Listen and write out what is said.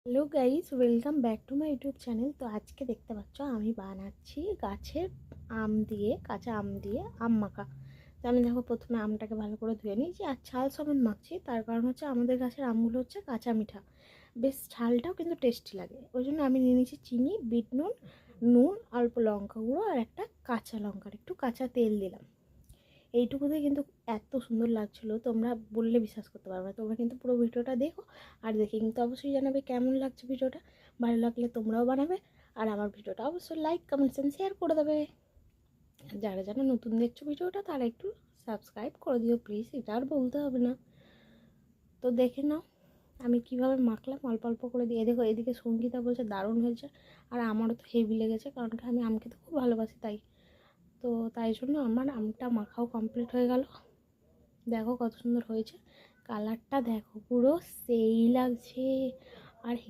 Hello guys, welcome back to my YouTube channel. তো আজকে দেখতে পাচ্ছ আমি বানাচ্ছি গাছের আম দিয়ে, কাঁচা আম দিয়ে আম মাখা। তো আমি দেখো প্রথমে আমটাকে ভালো করে ধুয়ে নিয়েছি আর ছাল সমেত মাখছি। তার কারণ হচ্ছে আমাদের গাছের আমগুলো হচ্ছে কাঁচা মিঠা, বেশ ঝালটাও কিন্তু টেস্টি লাগে। ওই জন্য আমি নিয়ে নিয়েছি চিনি, বিট নুন, নুন, অল্প লঙ্কা গুঁড়ো আর একটা কাঁচা লঙ্কার একটু কাঁচা তেল দিলাম। এইটুকুতে কিন্তু এত সুন্দর লাগছিলো, তোমরা বললে বিশ্বাস করতে পারবে না। তোমরা কিন্তু পুরো ভিডিওটা দেখো, আর দেখে কিন্তু অবশ্যই জানাবে কেমন লাগছে ভিডিওটা। ভালো লাগলে তোমরাও বানাবে, আর আমার ভিডিওটা অবশ্যই লাইক, কমেন্টস এন্ড শেয়ার করে দেবে। যারা যারা নতুন দেখছো ভিডিওটা তারা একটু সাবস্ক্রাইব করে দিও প্লিজ, এটা আর বলতে হবে না। তো দেখে নাও আমি কিভাবে মাখলাম, অল্প অল্প করে দিয়ে। দেখো এদিকে সঙ্গীতা বলছে দারুণ হয়েছে, আর আমারও তো হেভি লেগেছে, কারণ কি আমি আম খেতে খুব ভালোবাসি। তাই জন্য আমার আমটা মাখাও কমপ্লিট হয়ে গেল। দেখো কত সুন্দর হয়েছে, কালারটা দেখো পুরো সেই লাগছে। আর